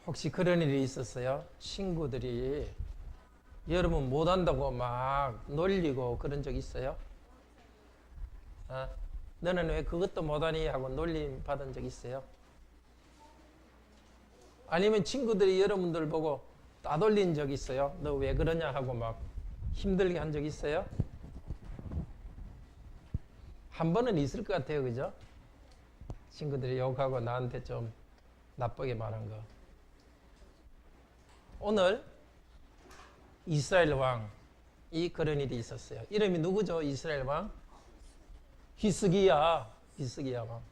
혹시 그런 일이 있었어요? 친구들이 여러분 못한다고 막 놀리고 그런 적 있어요? 어? 너는 왜 그것도 못하니? 하고 놀림 받은 적 있어요? 아니면 친구들이 여러분들 보고 따돌린 적 있어요? 너 왜 그러냐? 하고 막 힘들게 한 적 있어요? 한 번은 있을 것 같아요. 그죠? 친구들이 욕하고 나한테 좀 나쁘게 말한 거. 오늘 이스라엘 왕이 그런 일이 있었어요. 이름이 누구죠? 이스라엘 왕? 히스기야 왕.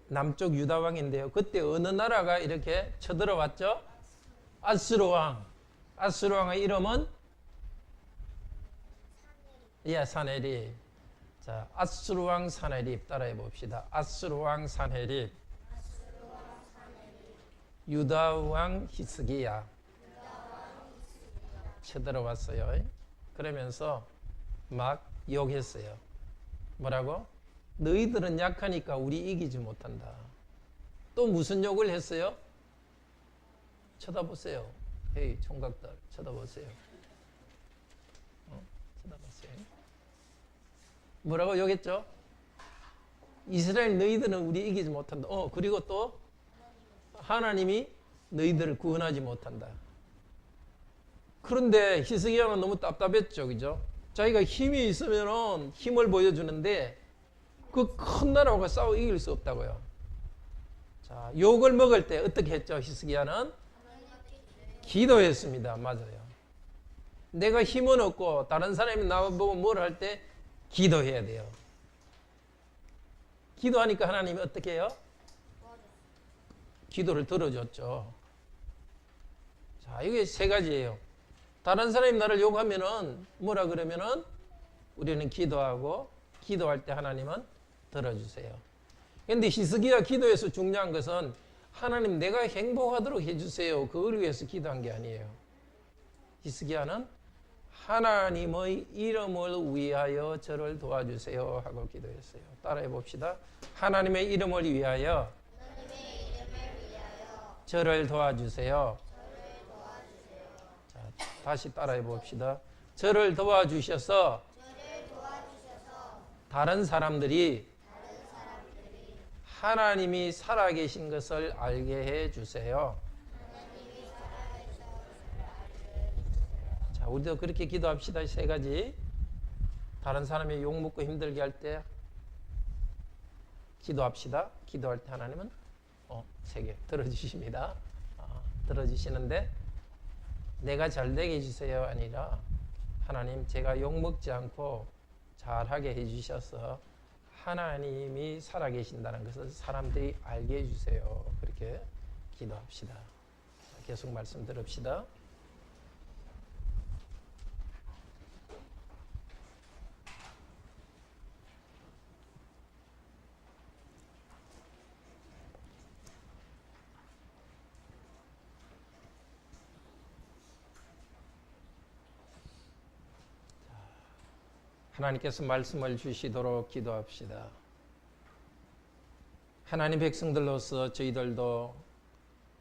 남쪽 유다 왕인데요. 그때 어느 나라가 이렇게 쳐들어왔죠? 아스루 왕. 아스루 왕의 이름은 사네립. 자, 아스루 왕 사네립 따라해 봅시다. 아스루 왕 사네립. 유다 왕 히스기야 쳐들어왔어요. 그러면서 막 욕했어요. 뭐라고? 너희들은 약하니까 우리 이기지 못한다. 또 무슨 욕을 했어요? 쳐다보세요. 헤이 총각들 쳐다보세요. 쳐다보세요. 뭐라고 욕했죠? 이스라엘 너희들은 우리 이기지 못한다. 그리고 또 하나님이 너희들을 구원하지 못한다. 그런데 히스기야는 너무 답답했죠. 그죠? 자기가 힘이 있으면 힘을 보여주는데 그 큰 나라와 싸워 이길 수 없다고요. 자, 욕을 먹을 때 어떻게 했죠? 히스기야는 기도했습니다. 맞아요. 내가 힘은 없고 다른 사람이 나보고 뭘 할 때 기도해야 돼요. 기도하니까 하나님이 어떻게 해요? 기도를 들어줬죠. 자, 이게 세 가지예요. 다른 사람이 나를 욕하면은 뭐라 그러면은 우리는 기도하고 기도할 때 하나님은 들어주세요. 그런데 히스기야 기도에서 중요한 것은 하나님 내가 행복하도록 해주세요. 그걸 위해서 기도한 게 아니에요. 히스기야는 하나님의 이름을 위하여 저를 도와주세요 하고 기도했어요. 따라해 봅시다. 하나님의 이름을 위하여 저를 도와주세요. 자, 다시 따라해 봅시다. 저를 도와주셔서 다른 사람들이 하나님이 살아계신 것을 알게 해 주세요. 자, 우리도 그렇게 기도합시다. 세 가지. 다른 사람이 욕먹고 힘들게 할 때 기도합시다. 기도할 때 하나님은 세 개 들어주십니다. 들어주시는데 내가 잘되게 해주세요 아니라 하나님 제가 욕먹지 않고 잘하게 해주셔서 하나님이 살아계신다는 것을 사람들이 알게 해주세요. 그렇게 기도합시다. 계속 말씀 들읍시다. 하나님께서 말씀을 주시도록 기도합시다. 하나님 백성들로서 저희들도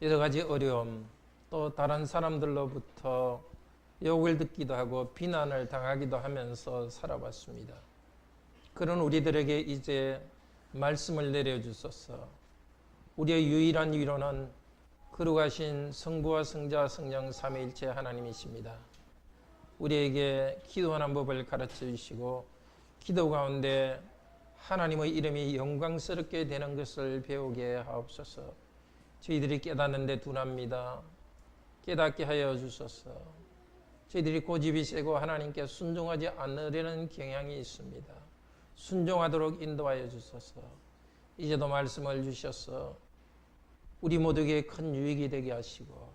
여러 가지 어려움, 또 다른 사람들로부터 욕을 듣기도 하고 비난을 당하기도 하면서 살아왔습니다. 그런 우리들에게 이제 말씀을 내려주소서. 우리의 유일한 위로는 거룩하신 성부와 성자 성령 삼위일체 하나님이십니다. 우리에게 기도하는 법을 가르쳐 주시고 기도 가운데 하나님의 이름이 영광스럽게 되는 것을 배우게 하옵소서. 저희들이 깨닫는데 둔합니다. 깨닫게 하여 주소서. 저희들이 고집이 세고 하나님께 순종하지 않으려는 경향이 있습니다. 순종하도록 인도하여 주소서. 이제도 말씀을 주셔서 우리 모두에게 큰 유익이 되게 하시고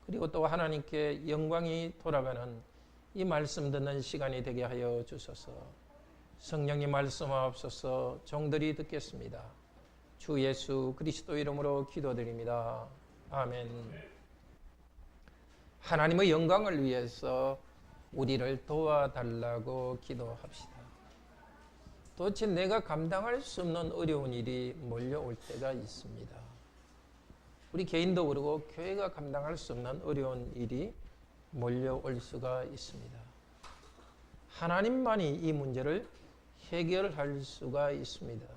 그리고 또 하나님께 영광이 돌아가는 이 말씀 듣는 시간이 되게 하여 주소서. 성령님 말씀하옵소서. 종들이 듣겠습니다. 주 예수 그리스도 이름으로 기도드립니다. 아멘. 하나님의 영광을 위해서 우리를 도와달라고 기도합시다. 도대체 내가 감당할 수 없는 어려운 일이 몰려올 때가 있습니다. 우리 개인도 그러고 교회가 감당할 수 없는 어려운 일이 몰려올 수가 있습니다. 하나님만이 이 문제를 해결할 수가 있습니다.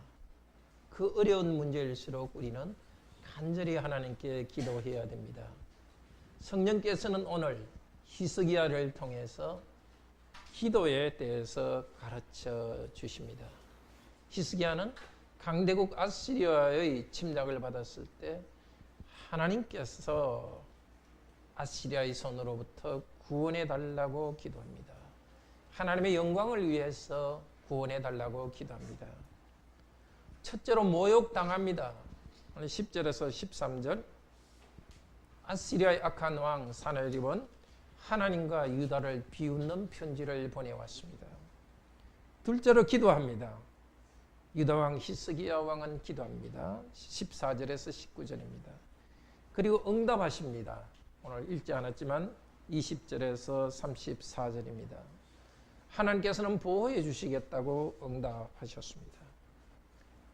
그 어려운 문제일수록 우리는 간절히 하나님께 기도해야 됩니다. 성령께서는 오늘 히스기야를 통해서 기도에 대해서 가르쳐 주십니다. 히스기야는 강대국 아시리아의 침략을 받았을 때 하나님께서 아시리아의 손으로부터 구원해 달라고 기도합니다. 하나님의 영광을 위해서 구원해 달라고 기도합니다. 첫째로 모욕당합니다. 10절에서 13절 아시리아의 악한 왕 사나리본 하나님과 유다를 비웃는 편지를 보내왔습니다. 둘째로 기도합니다. 유다 왕 히스기야 왕은 기도합니다. 14절에서 19절입니다. 그리고 응답하십니다. 오늘 읽지 않았지만 20절에서 34절입니다. 하나님께서는 보호해 주시겠다고 응답하셨습니다.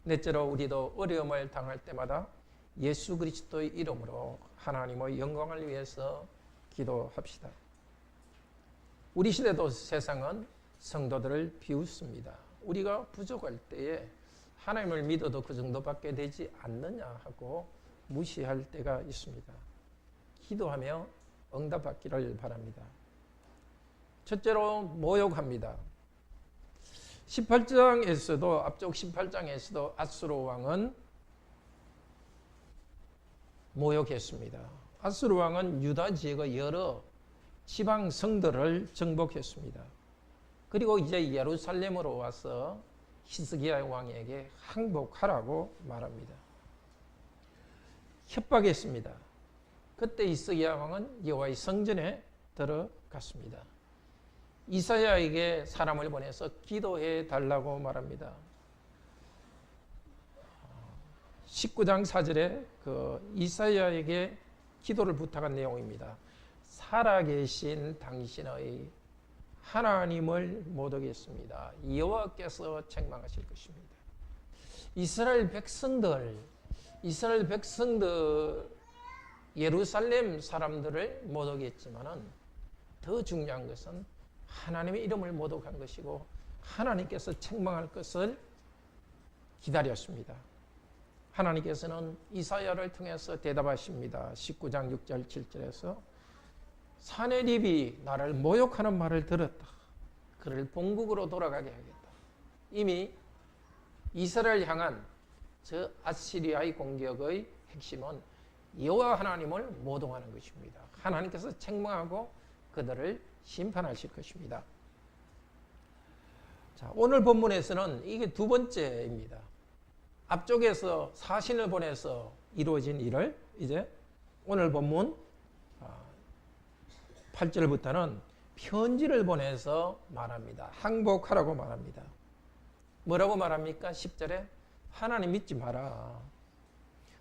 넷째로 우리도 어려움을 당할 때마다 예수 그리스도의 이름으로 하나님의 영광을 위해서 기도합시다. 우리 시대도 세상은 성도들을 비웃습니다. 우리가 부족할 때에 하나님을 믿어도 그 정도밖에 되지 않느냐 하고 무시할 때가 있습니다. 기도하며 응답받기를 바랍니다. 첫째로 모욕합니다. 18장에서도 앞쪽 18장에서도 아수르 왕은 모욕했습니다. 아수르 왕은 유다 지역의 여러 지방 성들을 정복했습니다. 그리고 이제 예루살렘으로 와서 히스기야 왕에게 항복하라고 말합니다. 협박했습니다. 그때 히스기야 왕은 여호와의 성전에 들어갔습니다. 이사야에게 사람을 보내서 기도해 달라고 말합니다. 19장 4절에 그 이사야에게 기도를 부탁한 내용입니다. 살아계신 당신의 하나님을 못 오겠습니다. 여호와께서 책망하실 것입니다. 이스라엘 백성들 예루살렘 사람들을 못 오겠지만은 더 중요한 것은 하나님의 이름을 모독한 것이고 하나님께서 책망할 것을 기다렸습니다. 하나님께서는 이사야를 통해서 대답하십니다. 19장 6절 7절에서 사내립이 나를 모욕하는 말을 들었다. 그를 본국으로 돌아가게 하겠다. 이미 이스라엘 향한 저 아시리아의 공격의 핵심은 여호와 하나님을 모독하는 것입니다. 하나님께서 책망하고 그들을 심판하실 것입니다. 자, 오늘 본문에서는 이게 두 번째입니다. 앞쪽에서 사신을 보내서 이루어진 일을 이제 오늘 본문 8절부터는 편지를 보내서 말합니다. 항복하라고 말합니다. 뭐라고 말합니까? 10절에 하나님 믿지 마라.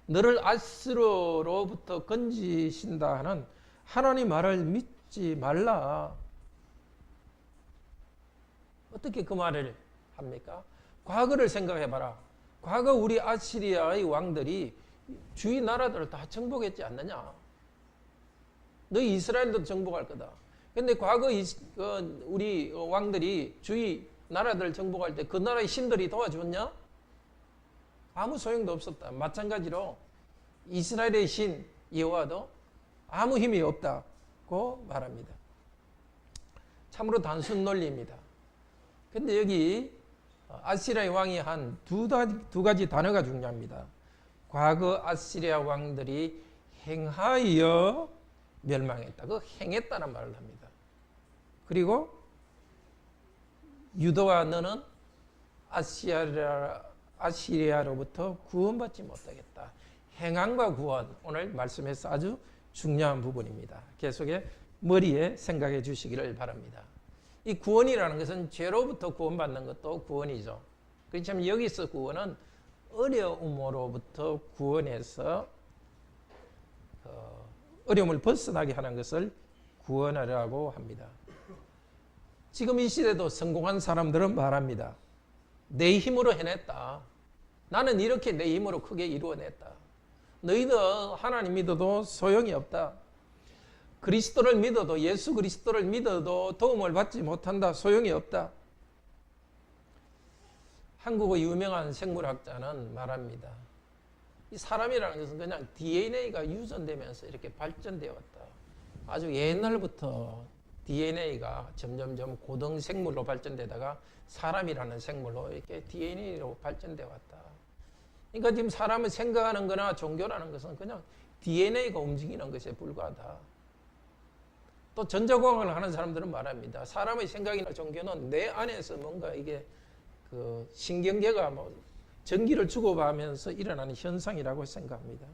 너를 아수르로부터 건지신다 하는 하나님 말을 믿지 말라. 어떻게 그 말을 합니까? 과거를 생각해봐라. 과거 우리 아시리아의 왕들이 주위 나라들을 다 정복했지 않느냐? 너희 이스라엘도 정복할 거다. 근데 과거 우리 왕들이 주위 나라들을 정복할 때 그 나라의 신들이 도와줬냐? 아무 소용도 없었다. 마찬가지로 이스라엘의 신 여호와도 아무 힘이 없다고 말합니다. 참으로 단순 논리입니다. 근데 여기 아시리아 왕이 한 두 가지 단어가 중요합니다. 과거 아시리아 왕들이 행하여 멸망했다. 그 행했다는 말을 합니다. 그리고 유다와 너는 아시리아로부터 구원받지 못하겠다. 행함과 구원, 오늘 말씀에서 아주 중요한 부분입니다. 계속해 머리에 생각해 주시기를 바랍니다. 이 구원이라는 것은 죄로부터 구원받는 것도 구원이죠. 그렇지만 여기서 구원은 어려움으로부터 구원해서 어려움을 벗어나게 하는 것을 구원하라고 합니다. 지금 이 시대도 성공한 사람들은 말합니다. 내 힘으로 해냈다. 나는 이렇게 내 힘으로 크게 이루어냈다. 너희들 하나님 믿어도 소용이 없다. 그리스도를 믿어도, 예수 그리스도를 믿어도 도움을 받지 못한다. 소용이 없다. 한국의 유명한 생물학자는 말합니다. 이 사람이라는 것은 그냥 DNA가 유전되면서 이렇게 발전되어 왔다. 아주 옛날부터 DNA가 점점점 고등 생물로 발전되다가 사람이라는 생물로 이렇게 DNA로 발전되어 왔다. 그러니까 지금 사람은 생각하는 거나 종교라는 것은 그냥 DNA가 움직이는 것에 불과하다. 또 전자공학을 하는 사람들은 말합니다. 사람의 생각이나 종교는 내 안에서 뭔가 이게 그 신경계가 뭐 전기를 주고받으면서 일어나는 현상이라고 생각합니다.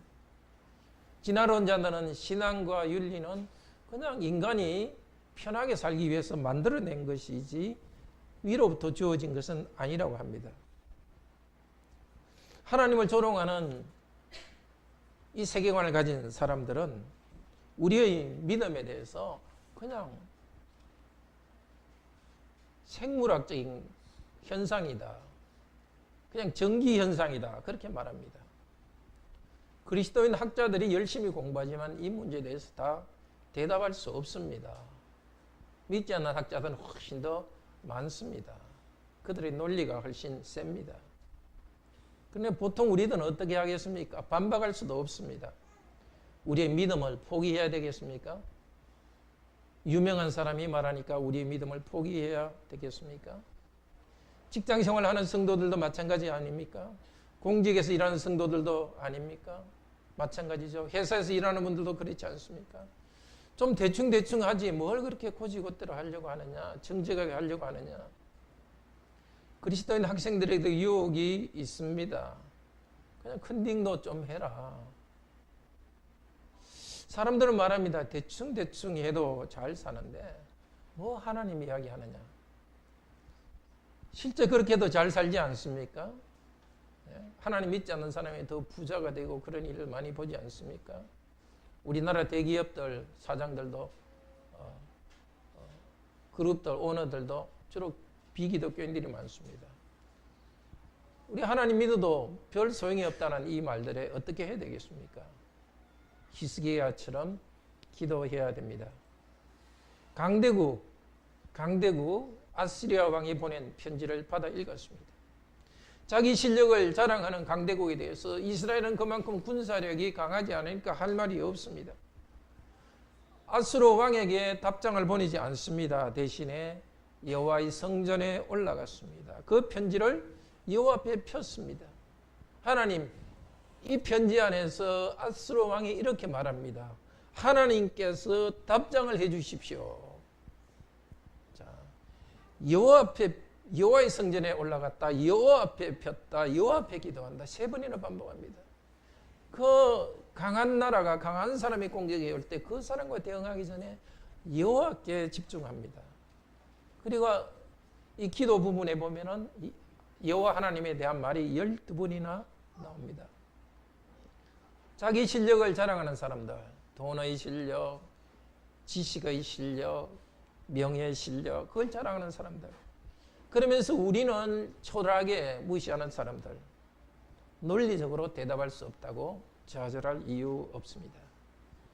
진화론자들은 신앙과 윤리는 그냥 인간이 편하게 살기 위해서 만들어낸 것이지 위로부터 주어진 것은 아니라고 합니다. 하나님을 조롱하는 이 세계관을 가진 사람들은 우리의 믿음에 대해서 그냥 생물학적인 현상이다. 그냥 정기 현상이다. 그렇게 말합니다. 그리스도인 학자들이 열심히 공부하지만 이 문제에 대해서 다 대답할 수 없습니다. 믿지 않는 학자들은 훨씬 더 많습니다. 그들의 논리가 훨씬 셉니다. 그런데 보통 우리들은 어떻게 하겠습니까? 반박할 수도 없습니다. 우리의 믿음을 포기해야 되겠습니까? 유명한 사람이 말하니까 우리의 믿음을 포기해야 되겠습니까? 직장생활 하는 성도들도 마찬가지 아닙니까? 공직에서 일하는 성도들도 아닙니까? 마찬가지죠. 회사에서 일하는 분들도 그렇지 않습니까? 좀 대충 하지 뭘 그렇게 고지고대로 하려고 하느냐, 정직하게 하려고 하느냐. 그리스도인 학생들에게도 유혹이 있습니다. 그냥 컨닝도 좀 해라. 사람들은 말합니다. 대충 해도 잘 사는데 뭐 하나님 이야기 하느냐. 실제 그렇게 해도 잘 살지 않습니까? 하나님 믿지 않는 사람이 더 부자가 되고 그런 일을 많이 보지 않습니까? 우리나라 대기업들 사장들도 그룹들 오너들도 주로 비기독교인들이 많습니다. 우리 하나님 믿어도 별 소용이 없다는 이 말들에 어떻게 해야 되겠습니까? 히스기야처럼 기도해야 됩니다. 강대국 아시리아 왕이 보낸 편지를 받아 읽었습니다. 자기 실력을 자랑하는 강대국에 대해서 이스라엘은 그만큼 군사력이 강하지 않으니까 할 말이 없습니다. 아수르 왕에게 답장을 보내지 않습니다. 대신에 여호와의 성전에 올라갔습니다. 그 편지를 여호와 앞에 폈습니다. 하나님, 이 편지 안에서 아수르 왕이 이렇게 말합니다. 하나님께서 답장을 해 주십시오. 자, 여호와 앞에, 여호와의 성전에 올라갔다, 여호와 앞에 폈다, 여호와 앞에 기도한다. 3번이나 반복합니다. 그 강한 나라가 강한 사람이 공격해 올 때 그 사람과 대응하기 전에 여호와께 집중합니다. 그리고 이 기도 부분에 보면은 여호와 하나님에 대한 말이 12번이나 나옵니다. 자기 실력을 자랑하는 사람들, 돈의 실력, 지식의 실력, 명예의 실력, 그걸 자랑하는 사람들. 그러면서 우리는 초라하게 무시하는 사람들, 논리적으로 대답할 수 없다고 좌절할 이유 없습니다.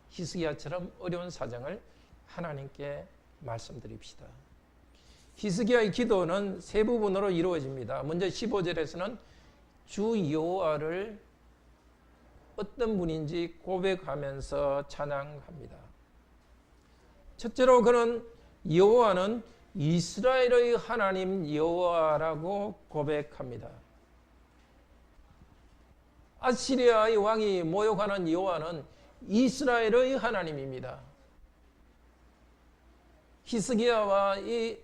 히스기야처럼 어려운 사정을 하나님께 말씀드립시다. 히스기야의 기도는 3부분으로 이루어집니다. 먼저 15절에서는 주 여호와를 어떤 분인지 고백하면서 찬양합니다. 첫째로 그는 여호와는 이스라엘의 하나님 여호와라고 고백합니다. 아시리아의 왕이 모욕하는 여호와는 이스라엘의 하나님입니다. 히스기야와 이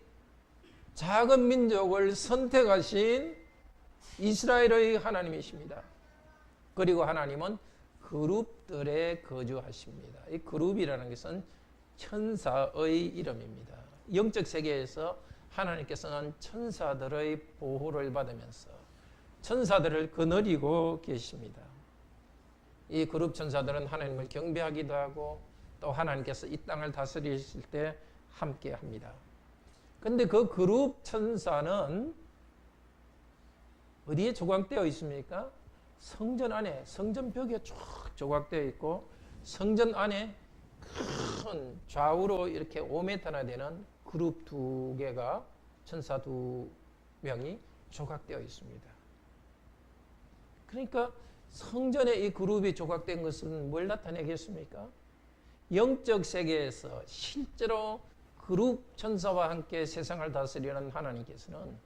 작은 민족을 선택하신 이스라엘의 하나님이십니다. 그리고 하나님은 그룹들에 거주하십니다. 이 그룹이라는 것은 천사의 이름입니다. 영적 세계에서 하나님께서는 천사들의 보호를 받으면서 천사들을 거느리고 계십니다. 이 그룹 천사들은 하나님을 경배하기도 하고 또 하나님께서 이 땅을 다스리실 때 함께 합니다. 그런데 그 그룹 천사는 어디에 조각되어 있습니까? 성전 안에 성전벽에 쭉 조각되어 있고 성전 안에 큰 좌우로 이렇게 5m나 되는 그룹 2개가 천사 2명이 조각되어 있습니다. 그러니까 성전에 이 그룹이 조각된 것은 뭘 나타내겠습니까? 영적 세계에서 실제로 그룹 천사와 함께 세상을 다스리는 하나님께서는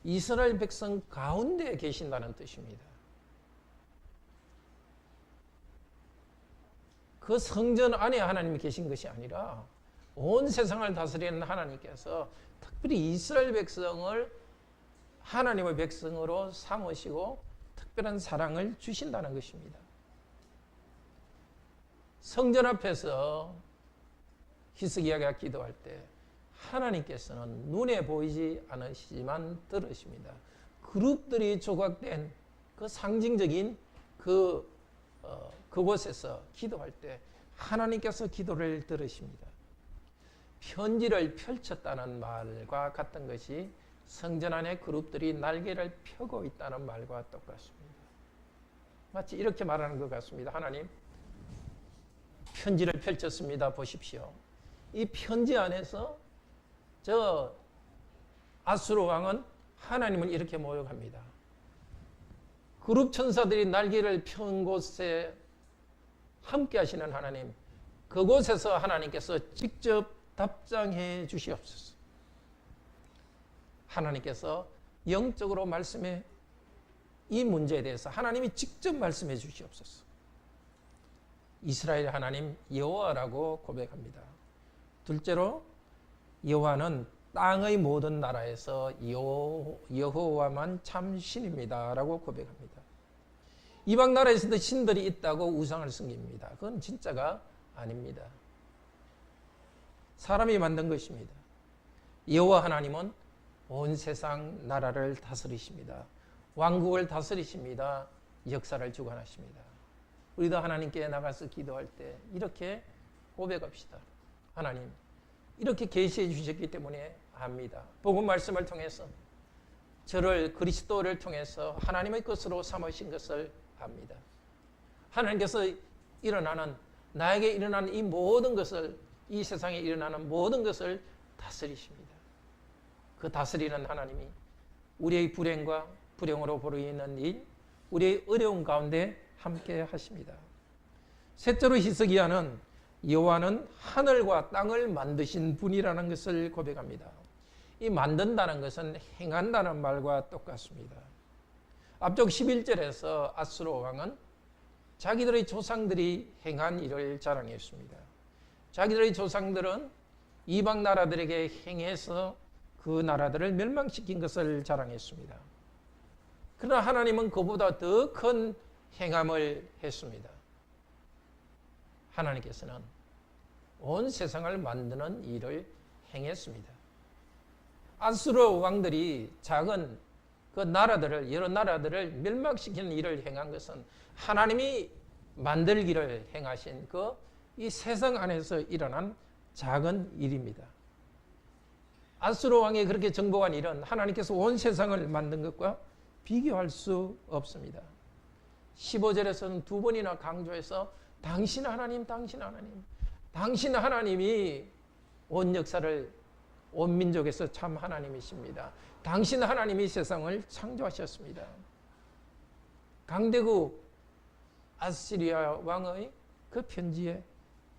이스라엘 백성 가운데 계신다는 뜻입니다. 그 성전 안에 하나님이 계신 것이 아니라 온 세상을 다스리는 하나님께서 특별히 이스라엘 백성을 하나님의 백성으로 삼으시고 특별한 사랑을 주신다는 것입니다. 성전 앞에서 히스기야가 기도할 때 하나님께서는 눈에 보이지 않으시지만 들으십니다. 그룹들이 조각된 그 상징적인 그곳에서 기도할 때 하나님께서 기도를 들으십니다. 편지를 펼쳤다는 말과 같은 것이 성전 안에 그룹들이 날개를 펴고 있다는 말과 똑같습니다. 마치 이렇게 말하는 것 같습니다. 하나님, 편지를 펼쳤습니다. 보십시오. 이 편지 안에서 저 아수르 왕은 하나님을 이렇게 모욕합니다. 그룹 천사들이 날개를 편 곳에 함께 하시는 하나님, 그곳에서 하나님께서 직접 답장해 주시옵소서. 하나님께서 영적으로 말씀해 이 문제에 대해서 하나님이 직접 말씀해 주시옵소서. 이스라엘 하나님 여호와라고 고백합니다. 둘째로 여호와는 땅의 모든 나라에서 여호와만 참 신입니다 라고 고백합니다. 이방 나라에서도 신들이 있다고 우상을 섬깁니다. 그건 진짜가 아닙니다. 사람이 만든 것입니다. 여호와 하나님은 온 세상 나라를 다스리십니다. 왕국을 다스리십니다. 역사를 주관하십니다. 우리도 하나님께 나가서 기도할 때 이렇게 고백합시다. 하나님, 이렇게 계시해 주셨기 때문에 압니다. 복음 말씀을 통해서 저를 그리스도를 통해서 하나님의 것으로 삼으신 것을 압니다. 하나님께서 나에게 일어나는 이 모든 것을, 이 세상에 일어나는 모든 것을 다스리십니다. 그 다스리는 하나님이 우리의 불행과 불행으로 보이는 일, 우리의 어려움 가운데 함께 하십니다. 셋째로 히스기야는 여호와는 하늘과 땅을 만드신 분이라는 것을 고백합니다. 이 만든다는 것은 행한다는 말과 똑같습니다. 앞쪽 11절에서 아수르 왕은 자기들의 조상들이 행한 일을 자랑했습니다. 자기들의 조상들은 이방 나라들에게 행해서 그 나라들을 멸망시킨 것을 자랑했습니다. 그러나 하나님은 그보다 더 큰 행함을 했습니다. 하나님께서는 온 세상을 만드는 일을 행했습니다. 아수르 왕들이 작은 그 나라들을, 여러 나라들을 멸망시키는 일을 행한 것은 하나님이 만들기를 행하신 이 세상 안에서 일어난 작은 일입니다. 아수르 왕이 그렇게 정복한 일은 하나님께서 온 세상을 만든 것과 비교할 수 없습니다. 15절에서는 두 번이나 강조해서 당신 하나님, 당신 하나님, 당신 하나님이 온 역사를, 온 민족에서 참 하나님이십니다. 당신 하나님이 세상을 창조하셨습니다. 강대국 아시리아 왕의 그 편지에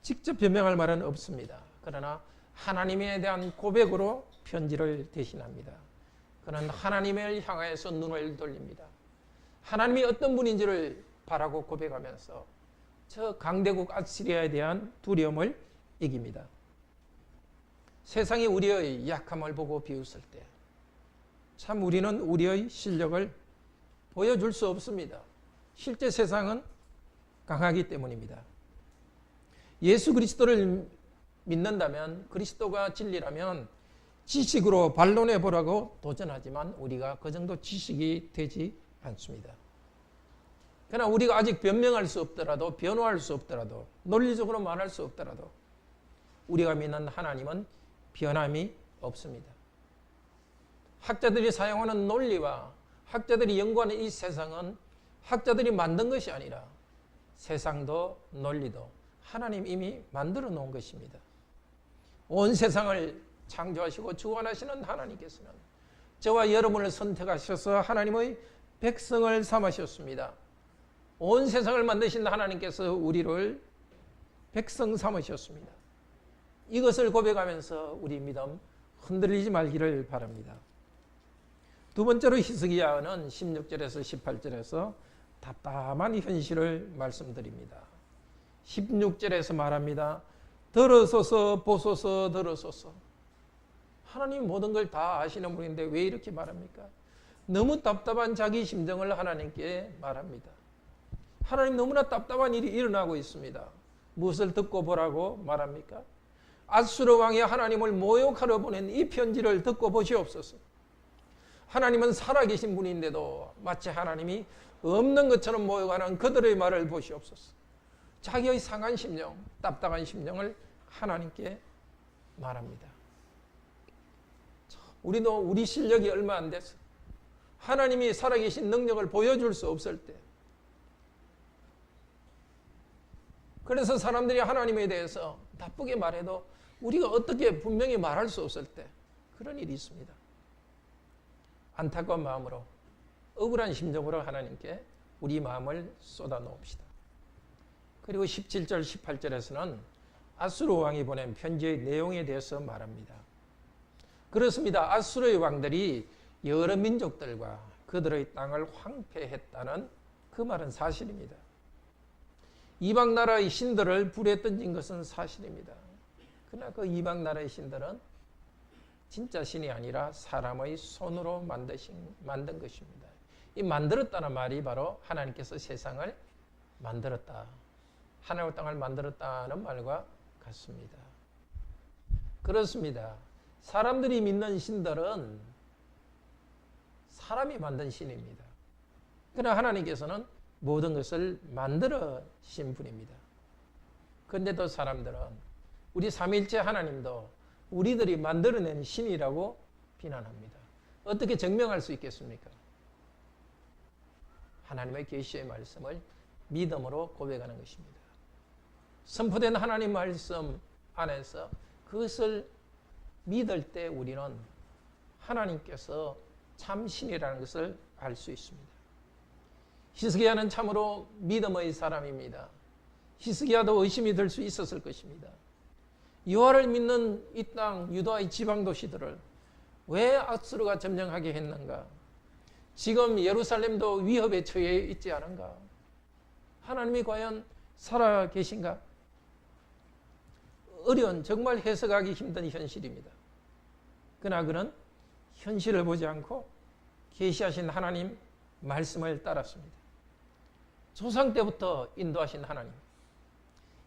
직접 변명할 말은 없습니다. 그러나 하나님에 대한 고백으로 편지를 대신합니다. 그는 하나님을 향하여서 눈을 돌립니다. 하나님이 어떤 분인지를 바라고 고백하면서 저 강대국 아시리아에 대한 두려움을 이깁니다. 세상이 우리의 약함을 보고 비웃을 때 참 우리는 우리의 실력을 보여줄 수 없습니다. 실제 세상은 강하기 때문입니다. 예수 그리스도를 믿는다면, 그리스도가 진리라면 지식으로 반론해 보라고 도전하지만 우리가 그 정도 지식이 되지 않습니다. 그러나 우리가 아직 변명할 수 없더라도, 변호할 수 없더라도, 논리적으로 말할 수 없더라도 우리가 믿는 하나님은 변함이 없습니다. 학자들이 사용하는 논리와 학자들이 연구하는 이 세상은 학자들이 만든 것이 아니라 세상도 논리도 하나님 이미 만들어 놓은 것입니다. 온 세상을 창조하시고 주관하시는 하나님께서는 저와 여러분을 선택하셔서 하나님의 백성을 삼으셨습니다. 온 세상을 만드신 하나님께서 우리를 백성 삼으셨습니다. 이것을 고백하면서 우리 믿음 흔들리지 말기를 바랍니다. 두 번째로 히스기야는 16절에서 18절에서 답답한 현실을 말씀드립니다. 16절에서 말합니다. 들으소서 보소서 들으소서. 하나님 모든 걸 다 아시는 분인데 왜 이렇게 말합니까? 너무 답답한 자기 심정을 하나님께 말합니다. 하나님 너무나 답답한 일이 일어나고 있습니다. 무엇을 듣고 보라고 말합니까? 아수르 왕이 하나님을 모욕하러 보낸 이 편지를 듣고 보시옵소서. 하나님은 살아계신 분인데도 마치 하나님이 없는 것처럼 모욕하는 그들의 말을 보시옵소서. 자기의 상한 심령, 답답한 심령을 하나님께 말합니다. 우리도 우리 실력이 얼마 안 돼서 하나님이 살아계신 능력을 보여줄 수 없을 때, 그래서 사람들이 하나님에 대해서 나쁘게 말해도 우리가 어떻게 분명히 말할 수 없을 때 그런 일이 있습니다. 안타까운 마음으로 억울한 심정으로 하나님께 우리 마음을 쏟아 놓읍시다. 그리고 17절 18절에서는 아수르 왕이 보낸 편지의 내용에 대해서 말합니다. 그렇습니다. 아수르의 왕들이 여러 민족들과 그들의 땅을 황폐했다는 그 말은 사실입니다. 이방 나라의 신들을 불에 던진 것은 사실입니다. 그러나 그 이방 나라의 신들은 진짜 신이 아니라 사람의 손으로 만든 것입니다. 이 만들었다는 말이 바로 하나님께서 세상을 만들었다, 하늘과 땅을 만들었다는 말과 같습니다. 그렇습니다. 사람들이 믿는 신들은 사람이 만든 신입니다. 그러나 하나님께서는 모든 것을 만들어신 분입니다. 그런데도 사람들은 우리 삼위일체 하나님도 우리들이 만들어낸 신이라고 비난합니다. 어떻게 증명할 수 있겠습니까? 하나님의 계시의 말씀을 믿음으로 고백하는 것입니다. 선포된 하나님 말씀 안에서 그것을 믿을 때 우리는 하나님께서 참 신이라는 것을 알 수 있습니다. 히스기야는 참으로 믿음의 사람입니다. 히스기야도 의심이 들 수 있었을 것입니다. 여호와를 믿는 이 땅 유다의 지방 도시들을 왜 아수르가 점령하게 했는가? 지금 예루살렘도 위협에 처해 있지 않은가? 하나님이 과연 살아 계신가? 어려운, 정말 해석하기 힘든 현실입니다. 그러나 그는 현실을 보지 않고 계시하신 하나님 말씀을 따랐습니다. 조상 때부터 인도하신 하나님,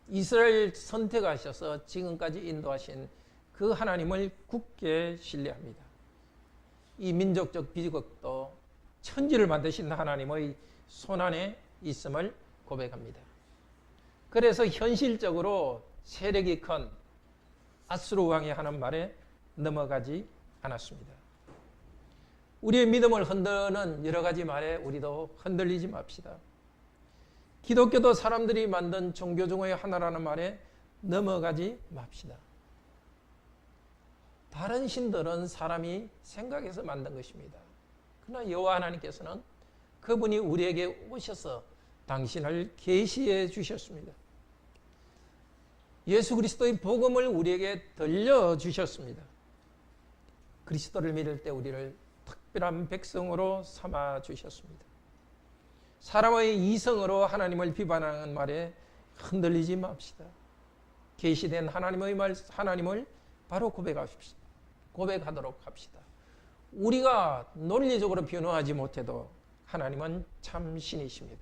이스라엘 선택하셔서 지금까지 인도하신 그 하나님을 굳게 신뢰합니다. 이 민족적 비극도 천지를 만드신 하나님의 손안에 있음을 고백합니다. 그래서 현실적으로 세력이 큰 아수르 왕이 하는 말에 넘어가지 않았습니다. 우리의 믿음을 흔드는 여러 가지 말에 우리도 흔들리지 맙시다. 기독교도 사람들이 만든 종교 중의 하나라는 말에 넘어가지 맙시다. 다른 신들은 사람이 생각해서 만든 것입니다. 그러나 여호와 하나님께서는 그분이 우리에게 오셔서 당신을 계시해 주셨습니다. 예수 그리스도의 복음을 우리에게 들려주셨습니다. 그리스도를 믿을 때 우리를 특별한 백성으로 삼아 주셨습니다. 사람의 이성으로 하나님을 비판하는 말에 흔들리지 맙시다. 계시된 하나님의 말, 하나님을 바로 고백하도록 합시다. 우리가 논리적으로 변호하지 못해도 하나님은 참 신이십니다.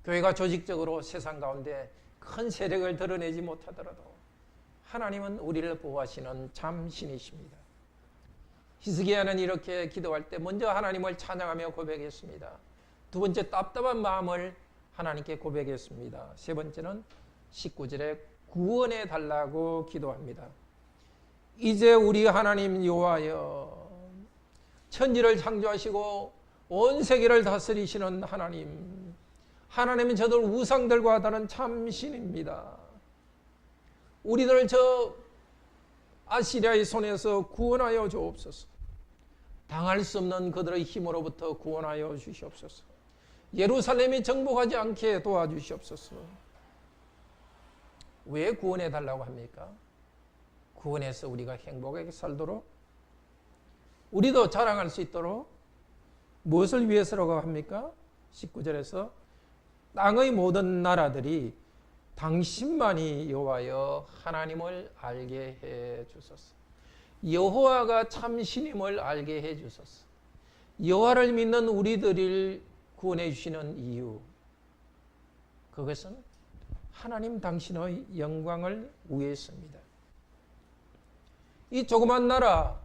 교회가 조직적으로 세상 가운데 큰 세력을 드러내지 못하더라도 하나님은 우리를 보호하시는 참 신이십니다. 히스기야는 이렇게 기도할 때 먼저 하나님을 찬양하며 고백했습니다. 두 번째, 답답한 마음을 하나님께 고백했습니다. 세 번째는 19절에 구원해 달라고 기도합니다. 이제 우리 하나님 여호와여, 천지를 창조하시고 온 세계를 다스리시는 하나님, 하나님은 저들 우상들과 다른 참 신입니다. 우리들을 저 아시리아의 손에서 구원하여 주옵소서. 당할 수 없는 그들의 힘으로부터 구원하여 주시옵소서. 예루살렘이 정복하지 않게 도와주시옵소서. 왜 구원해 달라고 합니까? 구원해서 우리가 행복하게 살도록, 우리도 자랑할 수 있도록. 무엇을 위해서라고 합니까? 19절에서 땅의 모든 나라들이 당신만이 여호와여 하나님을 알게 해 주소서. 여호와가 참 신임을 알게 해 주소서. 여호와를 믿는 우리들을 구원해 주시는 이유, 그것은 하나님 당신의 영광을 위해서입니다. 이 조그만 나라를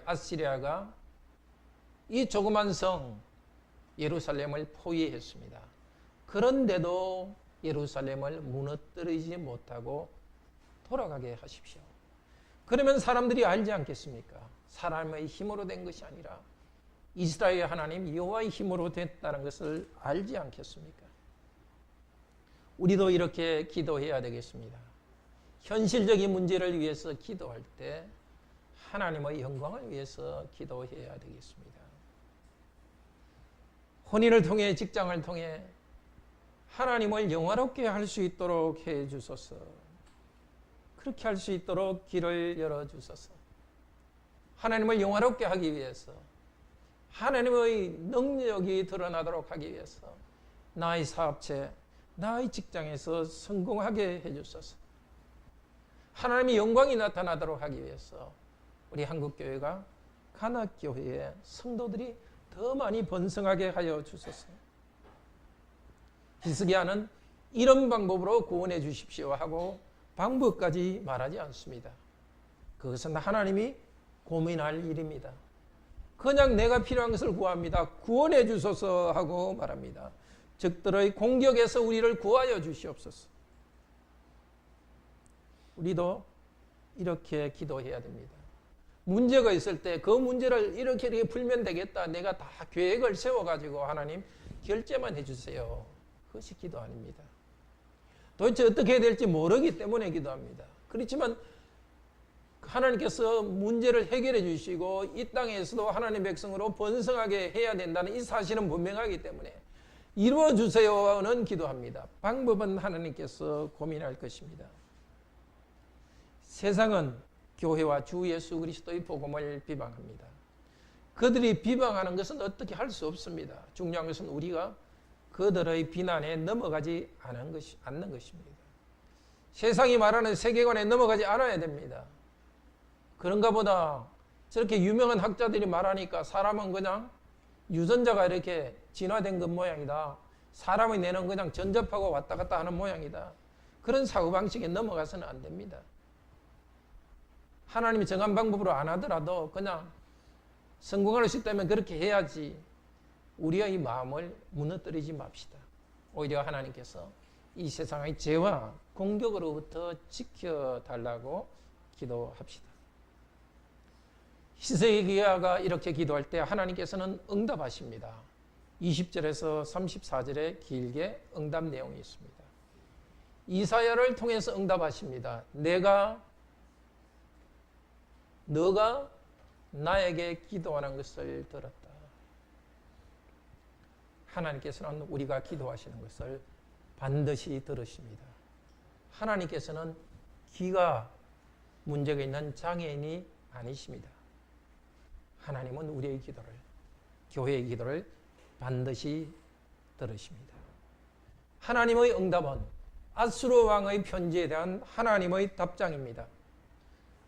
아시리아가 이 조그만 성 예루살렘을 포위했습니다. 그런데도 예루살렘을 무너뜨리지 못하고 돌아가게 하십시오. 그러면 사람들이 알지 않겠습니까? 사람의 힘으로 된 것이 아니라 이스라엘 하나님 여호와의 힘으로 됐다는 것을 알지 않겠습니까? 우리도 이렇게 기도해야 되겠습니다. 현실적인 문제를 위해서 기도할 때 하나님의 영광을 위해서 기도해야 되겠습니다. 혼인을 통해, 직장을 통해 하나님을 영화롭게 할 수 있도록 해 주소서. 그렇게 할 수 있도록 길을 열어 주소서. 하나님을 영화롭게 하기 위해서, 하나님의 능력이 드러나도록 하기 위해서 나의 사업체, 나의 직장에서 성공하게 해 주소서. 하나님의 영광이 나타나도록 하기 위해서 우리 한국교회가 간악교회의 성도들이 더 많이 번성하게 하여 주소서. 히스기야는 이런 방법으로 구원해 주십시오 하고 방법까지 말하지 않습니다. 그것은 하나님이 고민할 일입니다. 그냥 내가 필요한 것을 구합니다. 구원해 주소서 하고 말합니다. 적들의 공격에서 우리를 구하여 주시옵소서. 우리도 이렇게 기도해야 됩니다. 문제가 있을 때 그 문제를 이렇게 풀면 되겠다. 내가 다 계획을 세워가지고 하나님 결제만 해주세요. 그것이 기도 아닙니다. 도대체 어떻게 해야 될지 모르기 때문에 기도합니다. 그렇지만 하나님께서 문제를 해결해 주시고 이 땅에서도 하나님 백성으로 번성하게 해야 된다는 이 사실은 분명하기 때문에 이루어 주세요는 기도합니다. 방법은 하나님께서 고민할 것입니다. 세상은 교회와 주 예수 그리스도의 복음을 비방합니다. 그들이 비방하는 것은 어떻게 할 수 없습니다. 중요한 것은 우리가 그들의 비난에 넘어가지 않는 것입니다. 세상이 말하는 세계관에 넘어가지 않아야 됩니다. 그런가 보다 저렇게 유명한 학자들이 말하니까 사람은 그냥 유전자가 이렇게 진화된 것 모양이다. 사람의 뇌는 그냥 전접하고 왔다 갔다 하는 모양이다. 그런 사고방식에 넘어가서는 안 됩니다. 하나님이 정한 방법으로 안 하더라도 그냥 성공할 수 있다면 그렇게 해야지 우리의 마음을 무너뜨리지 맙시다. 오히려 하나님께서 이 세상의 죄와 공격으로부터 지켜달라고 기도합시다. 히스기야가 이렇게 기도할 때 하나님께서는 응답하십니다. 20절에서 34절에 길게 응답 내용이 있습니다. 이사야를 통해서 응답하십니다. 너가 나에게 기도하는 것을 들었다. 하나님께서는 우리가 기도하시는 것을 반드시 들으십니다. 하나님께서는 귀가 문제가 있는 장애인이 아니십니다. 하나님은 우리의 기도를, 교회의 기도를 반드시 들으십니다. 하나님의 응답은 아수르 왕의 편지에 대한 하나님의 답장입니다.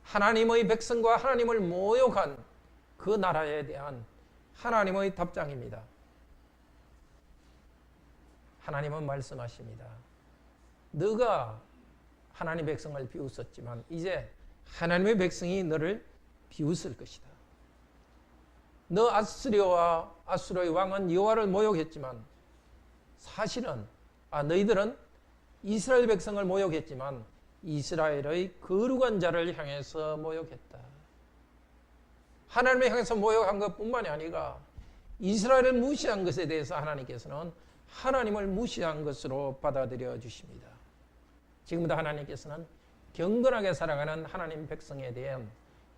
하나님의 백성과 하나님을 모욕한 그 나라에 대한 하나님의 답장입니다. 하나님은 말씀하십니다. 너가 하나님 백성을 비웃었지만 이제 하나님의 백성이 너를 비웃을 것이다. 너 아수르의 왕은 여호와를 모욕했지만 사실은 너희들은 이스라엘 백성을 모욕했지만 이스라엘의 거룩한 자를 향해서 모욕했다. 하나님을 향해서 모욕한 것뿐만이 아니라 이스라엘을 무시한 것에 대해서 하나님께서는 하나님을 무시한 것으로 받아들여 주십니다. 지금도 하나님께서는 경건하게 살아가는 하나님 백성에 대한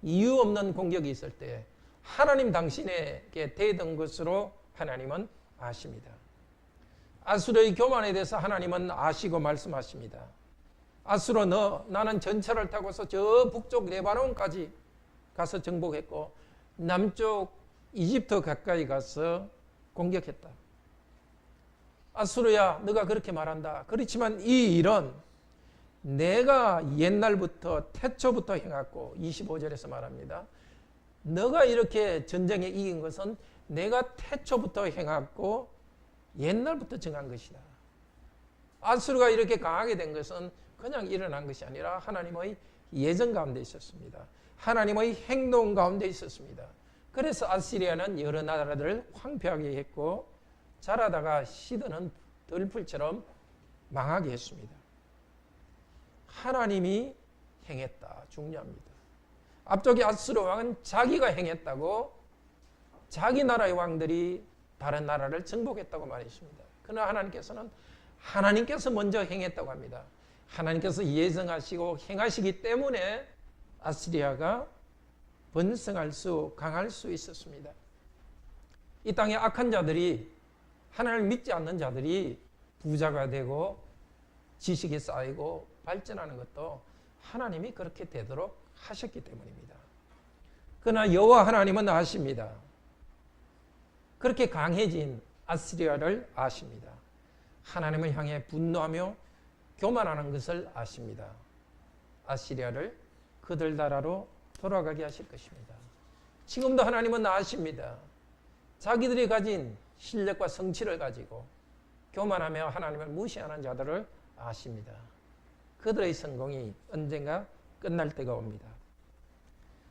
이유 없는 공격이 있을 때 하나님 당신에게 대던 것으로 하나님은 아십니다. 아수르의 교만에 대해서 하나님은 아시고 말씀하십니다. 아수르 나는 전차를 타고서 저 북쪽 레바논까지 가서 정복했고 남쪽 이집트 가까이 가서 공격했다. 아수르야, 너가 그렇게 말한다. 그렇지만 이 일은 내가 옛날부터 태초부터 행했고 25절에서 말합니다. 너가 이렇게 전쟁에 이긴 것은 내가 태초부터 행했고 옛날부터 정한 것이다. 아수르가 이렇게 강하게 된 것은 그냥 일어난 것이 아니라 하나님의 예정 가운데 있었습니다. 하나님의 행동 가운데 있었습니다. 그래서 아시리아는 여러 나라들을 황폐하게 했고 자라다가 시드는 들풀처럼 망하게 했습니다. 하나님이 행했다. 중요합니다. 앞쪽에 아수르 왕은 자기가 행했다고 자기 나라의 왕들이 다른 나라를 정복했다고 말했습니다. 그러나 하나님께서 먼저 행했다고 합니다. 하나님께서 예정하시고 행하시기 때문에 아시리아가 강할 수 있었습니다. 이 땅에 악한 자들이, 하나님을 믿지 않는 자들이 부자가 되고 지식이 쌓이고 발전하는 것도 하나님이 그렇게 되도록 하셨기 때문입니다. 그러나 여호와 하나님은 아십니다. 그렇게 강해진 아시리아를 아십니다. 하나님을 향해 분노하며 교만하는 것을 아십니다. 아시리아를 그들 나라로 돌아가게 하실 것입니다. 지금도 하나님은 아십니다. 자기들이 가진 실력과 성취를 가지고 교만하며 하나님을 무시하는 자들을 아십니다. 그들의 성공이 언젠가 끝날 때가 옵니다.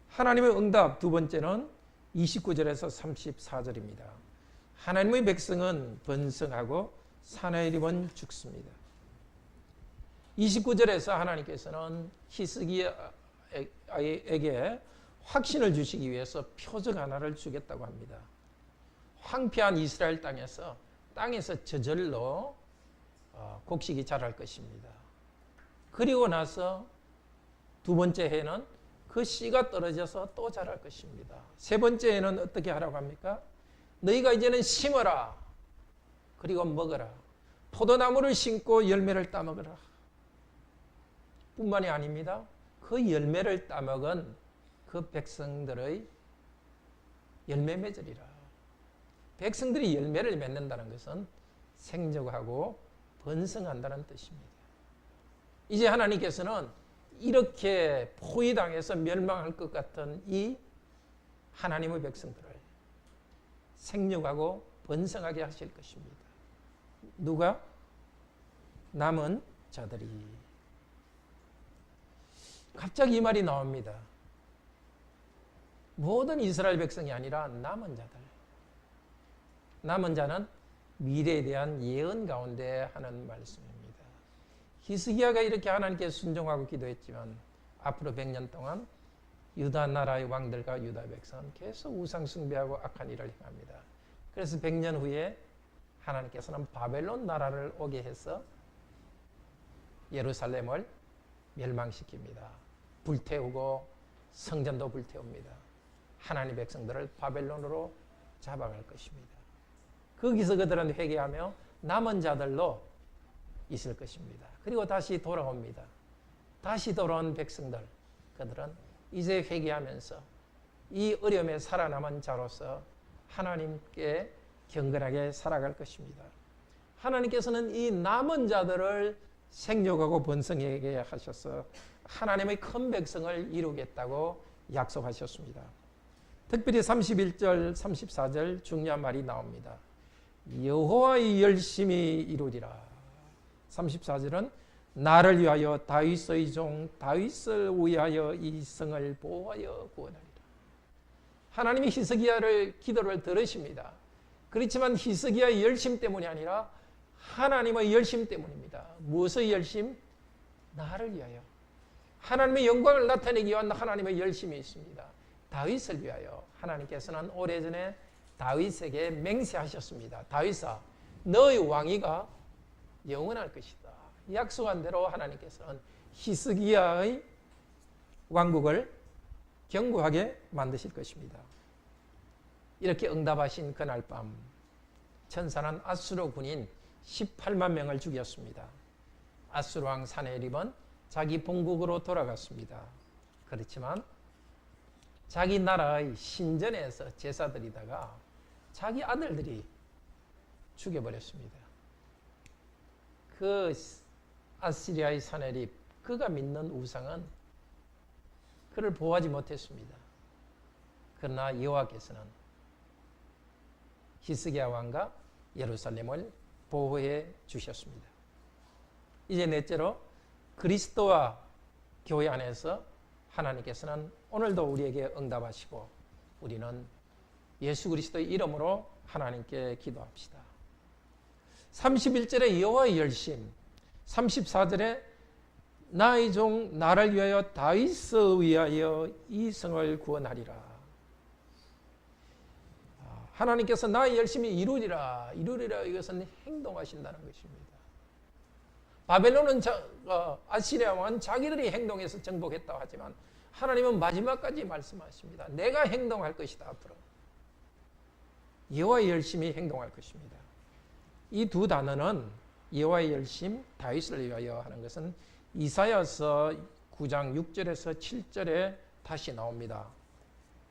하나님의 응답 두 번째는 29절에서 34절입니다. 하나님의 백성은 번성하고 사나이림은 죽습니다. 29절에서 하나님께서는 히스기야에게 확신을 주시기 위해서 표적 하나를 주겠다고 합니다. 황폐한 이스라엘 땅에서 저절로 곡식이 자랄 것입니다. 그리고 나서 두 번째 해는 그 씨가 떨어져서 또 자랄 것입니다. 세 번째 해는 어떻게 하라고 합니까? 너희가 이제는 심어라. 그리고 먹어라. 포도나무를 심고 열매를 따먹어라. 뿐만이 아닙니다. 그 열매를 따먹은 그 백성들의 열매 맺으리라. 백성들이 열매를 맺는다는 것은 생적하고 번성한다는 뜻입니다. 이제 하나님께서는 이렇게 포위당해서 멸망할 것 같은 이 하나님의 백성들을 생육하고 번성하게 하실 것입니다. 누가? 남은 자들이. 갑자기 이 말이 나옵니다. 모든 이스라엘 백성이 아니라 남은 자들. 남은 자는 미래에 대한 예언 가운데 하는 말씀입니다. 히스기야가 이렇게 하나님께 순종하고 기도했지만 앞으로 100년 동안 유다 나라의 왕들과 유다 백성은 계속 우상 숭배하고 악한 일을 행합니다. 그래서 100년 후에 하나님께서는 바벨론 나라를 오게 해서 예루살렘을 멸망시킵니다. 불태우고 성전도 불태웁니다. 하나님 백성들을 바벨론으로 잡아갈 것입니다. 거기서 그들은 회개하며 남은 자들로 있을 것입니다. 그리고 다시 돌아옵니다. 다시 돌아온 백성들, 그들은 이제 회개하면서 이 어려움에 살아남은 자로서 하나님께 경건하게 살아갈 것입니다. 하나님께서는 이 남은 자들을 생육하고 번성하게 하셔서 하나님의 큰 백성을 이루겠다고 약속하셨습니다. 특별히 31절, 34절 중요한 말이 나옵니다. 여호와의 열심히 이루리라. 34절은 나를 위하여 다윗의 종 다윗을 위하여 이 성을 보호하여 구원하리라. 하나님이 히스기야를 기도를 들으십니다. 그렇지만 히스기야의 열심 때문이 아니라 하나님의 열심 때문입니다. 무엇의 열심? 나를 위하여. 하나님의 영광을 나타내기 위한 하나님의 열심이 있습니다. 다윗을 위하여 하나님께서는 오래전에 다윗에게 맹세하셨습니다. 다윗아, 너의 왕위가 영원할 것이다. 약속한 대로 하나님께서는 히스기야의 왕국을 견고하게 만드실 것입니다. 이렇게 응답하신 그날 밤 천사는 아수르 군인 18만 명을 죽였습니다. 아수르 왕 사네립은 자기 본국으로 돌아갔습니다. 그렇지만 자기 나라의 신전에서 제사 드리다가 자기 아들들이 죽여버렸습니다. 그 아시리아의 사네립, 그가 믿는 우상은 그를 보호하지 못했습니다. 그러나 여호와께서는 히스기야 왕과 예루살렘을 보호해 주셨습니다. 이제 넷째로 그리스도와 교회 안에서 하나님께서는 오늘도 우리에게 응답하시고 우리는 예수 그리스도의 이름으로 하나님께 기도합시다. 31절에 여호와의 열심, 34절에 나의 종 나를 위하여 다윗을 위하여 이 성을 구원하리라. 하나님께서 나의 열심히 이루리라 이것은 행동하신다는 것입니다. 바벨론은 아시리아 왕은 자기들이 행동해서 정복했다고 하지만 하나님은 마지막까지 말씀하십니다. 내가 행동할 것이다. 앞으로 여호와의 열심히 행동할 것입니다. 이 두 단어는 여호와의 열심, 다윗을 위하여 하는 것은 이사야서 9장 6절에서 7절에 다시 나옵니다.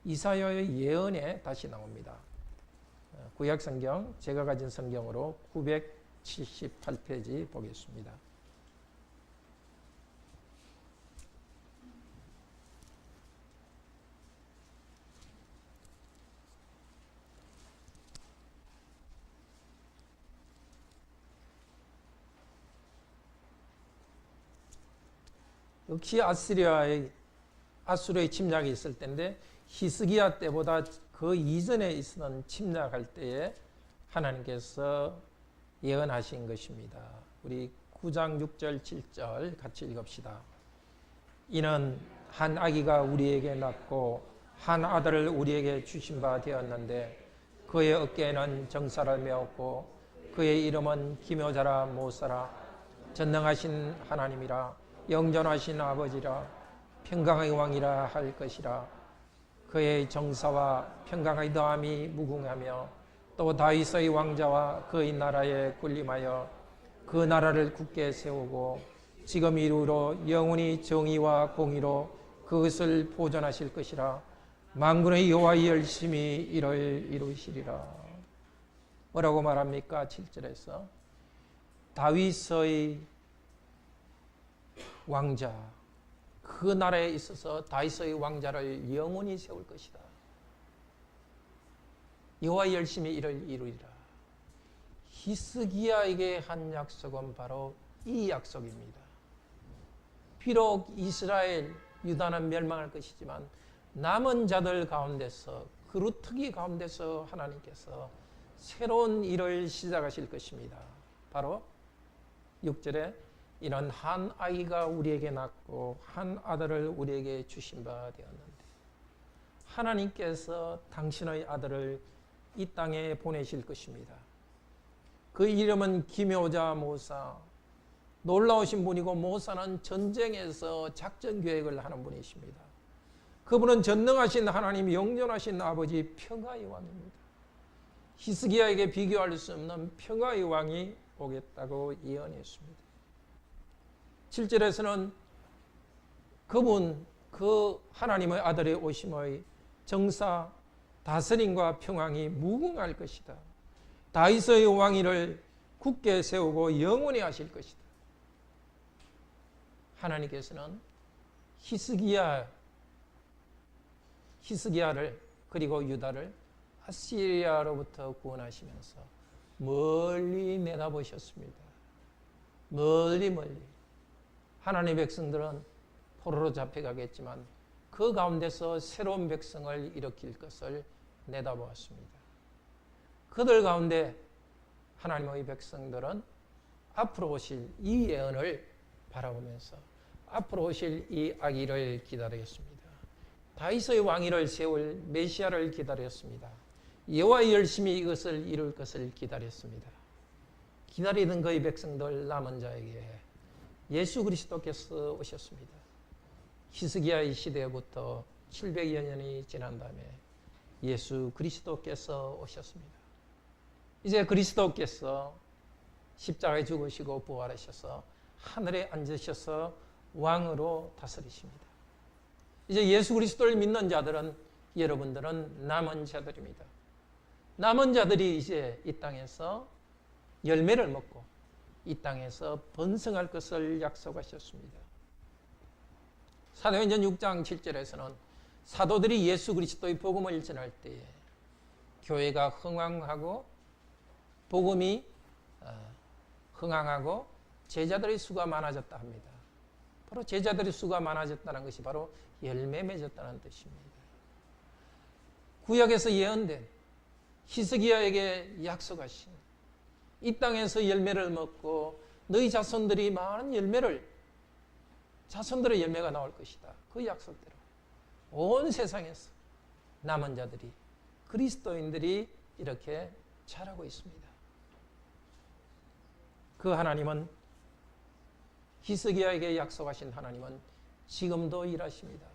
이사야의 예언에 다시 나옵니다. 구약 성경, 제가 가진 성경으로 978페이지 보겠습니다. 역시 아수르의 침략이 있을 때인데 히스기야 때보다 그 이전에 있었던 침략할 때에 하나님께서 예언하신 것입니다. 우리 9장 6절 7절 같이 읽읍시다. 이는 한 아기가 우리에게 낳고 한 아들을 우리에게 주신 바 되었는데 그의 어깨에는 정사를 메었고 그의 이름은 기묘자라 못사라 전능하신 하나님이라 영존하신 아버지라 평강의 왕이라 할 것이라. 그의 정사와 평강의 더함이 무궁하며 또 다윗의 왕자와 그의 나라에 군림하여 그 나라를 굳게 세우고 지금 이후로 영원히 정의와 공의로 그것을 보존하실 것이라. 만군의 여호와의 열심히 이를 이루시리라. 뭐라고 말합니까? 7절에서 다윗의 왕자, 그 나라에 있어서 다윗의 왕자를 영원히 세울 것이다. 여호와의 열심히 이를 이루리라. 히스기야에게 한 약속은 바로 이 약속입니다. 비록 이스라엘, 유다는 멸망할 것이지만 남은 자들 가운데서, 그루터기 가운데서 하나님께서 새로운 일을 시작하실 것입니다. 바로 6절에 이런 한 아이가 우리에게 낳고 한 아들을 우리에게 주신 바 되었는데, 하나님께서 당신의 아들을 이 땅에 보내실 것입니다. 그 이름은 기묘자 모사, 놀라우신 분이고, 모사는 전쟁에서 작전 계획을 하는 분이십니다. 그분은 전능하신 하나님, 영존하신 아버지, 평화의 왕입니다. 히스기야에게 비교할 수 없는 평화의 왕이 오겠다고 예언했습니다. 7절에서는 그분, 그 하나님의 아들의 오심의 정사, 다스림과 평강이 무궁할 것이다. 다윗의 왕위를 굳게 세우고 영원히 하실 것이다. 하나님께서는 히스기야를 그리고 유다를 아시리아로부터 구원하시면서 멀리 내다보셨습니다. 멀리 하나님의 백성들은 포로로 잡혀가겠지만 그 가운데서 새로운 백성을 일으킬 것을 내다보았습니다. 그들 가운데 하나님의 백성들은 앞으로 오실 이 예언을 바라보면서 앞으로 오실 이 아기를 기다리겠습니다. 다윗의 왕위를 세울 메시아를 기다렸습니다. 여호와 열심히 이것을 이룰 것을 기다렸습니다. 기다리던 그의 백성들 남은 자에게 예수 그리스도께서 오셨습니다. 히스기야의 시대부터 700여 년이 지난 다음에 예수 그리스도께서 오셨습니다. 이제 그리스도께서 십자가에 죽으시고 부활하셔서 하늘에 앉으셔서 왕으로 다스리십니다. 이제 예수 그리스도를 믿는 자들은, 여러분들은 남은 자들입니다. 남은 자들이 이제 이 땅에서 열매를 먹고 이 땅에서 번성할 것을 약속하셨습니다. 사도행전 6장 7절에서는 사도들이 예수 그리스도의 복음을 전할 때에 교회가 흥왕하고 복음이 흥왕하고 제자들의 수가 많아졌다 합니다. 바로 제자들의 수가 많아졌다는 것이 바로 열매 맺었다는 뜻입니다. 구약에서 예언된 히스기야에게 약속하신 이 땅에서 열매를 먹고 너희 자손들이 많은 자손들의 열매가 나올 것이다. 그 약속대로 온 세상에서 남은 자들이, 그리스도인들이 이렇게 자라고 있습니다. 그 하나님은, 히스기야에게 약속하신 하나님은 지금도 일하십니다.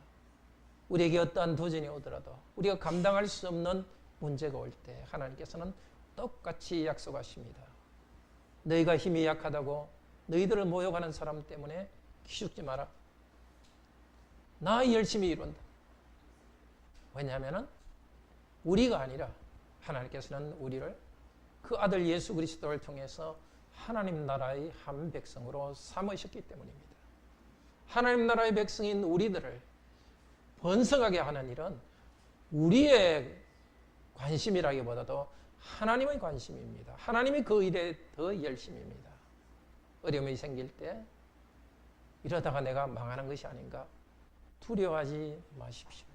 우리에게 어떠한 도전이 오더라도, 우리가 감당할 수 없는 문제가 올 때 하나님께서는 똑같이 약속하십니다. 너희가 힘이 약하다고 너희들을 모욕하는 사람 때문에 기죽지 마라. 나 열심히 이룬다. 왜냐하면 우리가 아니라 하나님께서는 우리를 그 아들 예수 그리스도를 통해서 하나님 나라의 한 백성으로 삼으셨기 때문입니다. 하나님 나라의 백성인 우리들을 번성하게 하는 일은 우리의 관심이라기보다도 하나님의 관심입니다. 하나님이 그 일에 더 열심입니다. 어려움이 생길 때 이러다가 내가 망하는 것이 아닌가 두려워하지 마십시오.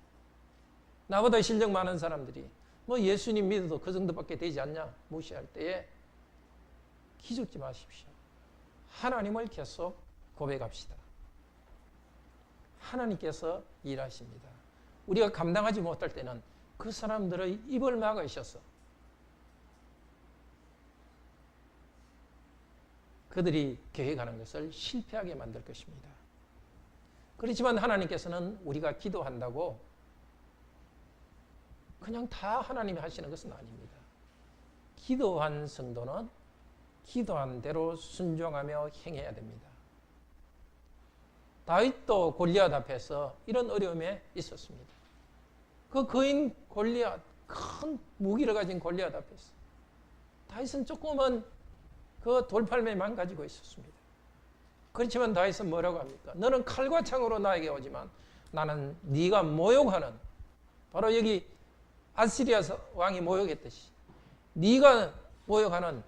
나보다 실력 많은 사람들이 뭐 예수님 믿어도 그 정도밖에 되지 않냐 무시할 때에 기죽지 마십시오. 하나님을 계속 고백합시다. 하나님께서 일하십니다. 우리가 감당하지 못할 때는 그 사람들의 입을 막으셔서 그들이 계획하는 것을 실패하게 만들 것입니다. 그렇지만 하나님께서는 우리가 기도한다고 그냥 다 하나님이 하시는 것은 아닙니다. 기도한 성도는 기도한 대로 순종하며 행해야 됩니다. 다윗도 골리앗 앞에서 이런 어려움에 있었습니다. 그 거인 골리앗, 큰 무기를 가진 골리앗 앞에서 다윗은 조그만 그 돌팔매만 가지고 있었습니다. 그렇지만 다윗은 뭐라고 합니까? 너는 칼과 창으로 나에게 오지만 나는 네가 모욕하는, 바로 여기 아시리아 왕이 모욕했듯이 네가 모욕하는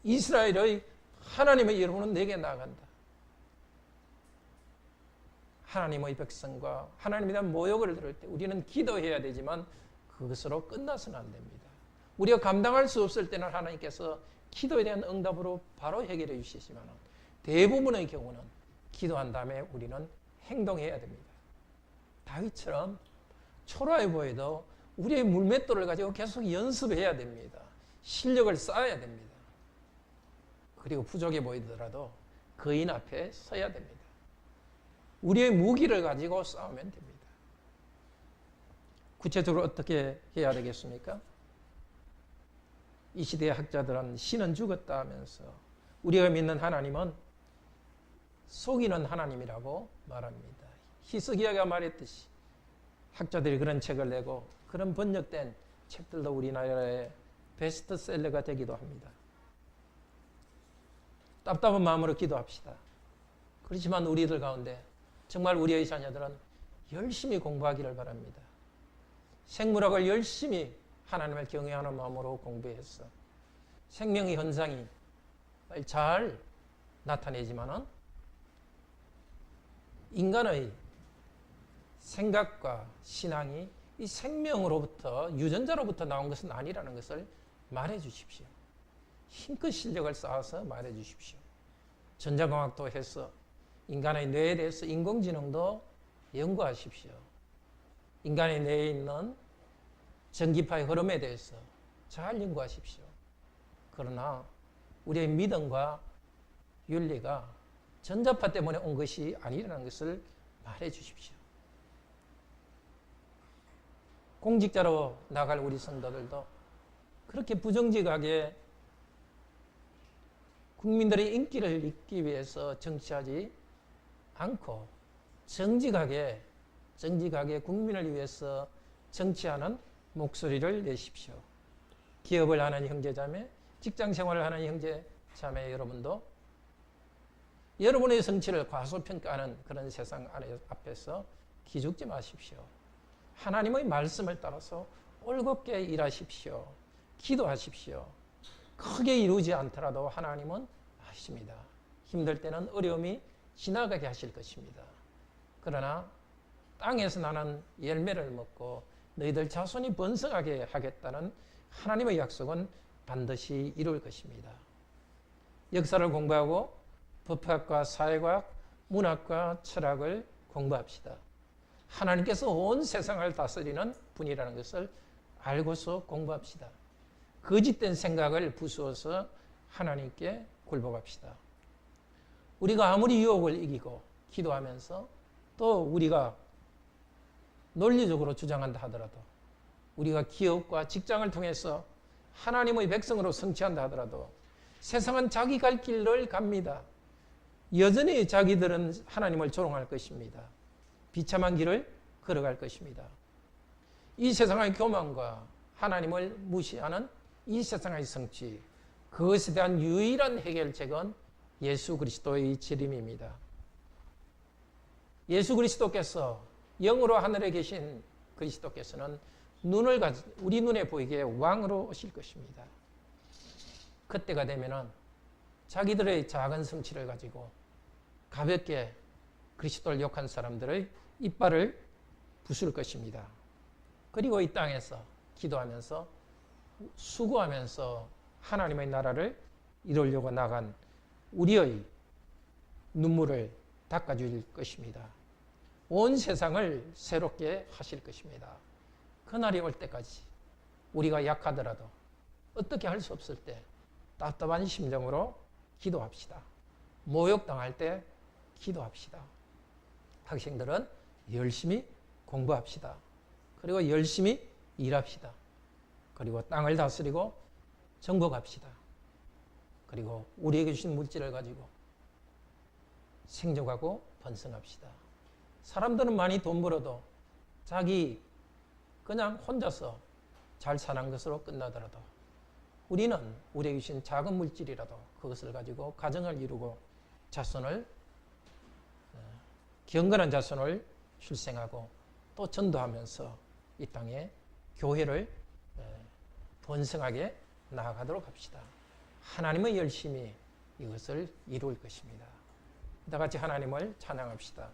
이스라엘의 하나님의 이름으로 내게 나아간다. 하나님의 백성과 하나님에 대한 모욕을 들을 때 우리는 기도해야 되지만 그것으로 끝나서는 안 됩니다. 우리가 감당할 수 없을 때는 하나님께서 기도에 대한 응답으로 바로 해결해 주시지만 대부분의 경우는 기도한 다음에 우리는 행동해야 됩니다. 다윗처럼 초라해 보여도 우리의 물맷돌을 가지고 계속 연습해야 됩니다. 실력을 쌓아야 됩니다. 그리고 부족해 보이더라도 거인 앞에 서야 됩니다. 우리의 무기를 가지고 싸우면 됩니다. 구체적으로 어떻게 해야 되겠습니까? 이 시대의 학자들은 신은 죽었다 하면서 우리가 믿는 하나님은 속이는 하나님이라고 말합니다. 히스기야가 말했듯이 학자들이 그런 책을 내고 그런 번역된 책들도 우리나라의 베스트셀러가 되기도 합니다. 답답한 마음으로 기도합시다. 그렇지만 우리들 가운데 정말 우리의 자녀들은 열심히 공부하기를 바랍니다. 생물학을 열심히 하나님을 경외하는 마음으로 공부해서 생명의 현상이 잘 나타내지만은 인간의 생각과 신앙이 이 생명으로부터, 유전자로부터 나온 것은 아니라는 것을 말해 주십시오. 힘껏 실력을 쌓아서 말해 주십시오. 전자공학도 해서 인간의 뇌에 대해서 인공지능도 연구하십시오. 인간의 내에 있는 전기파의 흐름에 대해서 잘 연구하십시오. 그러나 우리의 믿음과 윤리가 전자파 때문에 온 것이 아니라는 것을 말해 주십시오. 공직자로 나갈 우리 성도들도 그렇게 부정직하게 국민들의 인기를 얻기 위해서 정치하지 않고 정직하게 국민을 위해서 정치하는 목소리를 내십시오. 기업을 하는 형제자매, 직장 생활을 하는 형제자매 여러분도 여러분의 성취를 과소평가하는 그런 세상 앞에서 기죽지 마십시오. 하나님의 말씀을 따라서 올곧게 일하십시오. 기도하십시오. 크게 이루지 않더라도 하나님은 아십니다. 힘들 때는 어려움이 지나가게 하실 것입니다. 그러나 땅에서 나는 열매를 먹고 너희들 자손이 번성하게 하겠다는 하나님의 약속은 반드시 이룰 것입니다. 역사를 공부하고 법학과 사회과학, 문학과 철학을 공부합시다. 하나님께서 온 세상을 다스리는 분이라는 것을 알고서 공부합시다. 거짓된 생각을 부수어서 하나님께 굴복합시다. 우리가 아무리 유혹을 이기고 기도하면서 또 우리가 논리적으로 주장한다 하더라도 우리가 기업과 직장을 통해서 하나님의 백성으로 성취한다 하더라도 세상은 자기 갈 길을 갑니다. 여전히 자기들은 하나님을 조롱할 것입니다. 비참한 길을 걸어갈 것입니다. 이 세상의 교만과 하나님을 무시하는 이 세상의 성취, 그것에 대한 유일한 해결책은 예수 그리스도의 재림입니다. 예수 그리스도께서 영으로 하늘에 계신 그리스도께서는 우리 눈에 보이게 왕으로 오실 것입니다. 그때가 되면은 자기들의 작은 성취를 가지고 가볍게 그리스도를 욕한 사람들의 이빨을 부술 것입니다. 그리고 이 땅에서 기도하면서 수고하면서 하나님의 나라를 이루려고 나간 우리의 눈물을 닦아줄 것입니다. 온 세상을 새롭게 하실 것입니다. 그날이 올 때까지 우리가 약하더라도 어떻게 할 수 없을 때 답답한 심정으로 기도합시다. 모욕당할 때 기도합시다. 학생들은 열심히 공부합시다. 그리고 열심히 일합시다. 그리고 땅을 다스리고 정복합시다. 그리고 우리에게 주신 물질을 가지고 생존하고 번성합시다. 사람들은 많이 돈 벌어도 자기 그냥 혼자서 잘 사는 것으로 끝나더라도 우리는 우리에게 주신 작은 물질이라도 그것을 가지고 가정을 이루고 자손을 경건한 자손을 출생하고 또 전도하면서 이 땅에 교회를 번성하게 나아가도록 합시다. 하나님의 열심히 이것을 이룰 것입니다. 다 같이 하나님을 찬양합시다.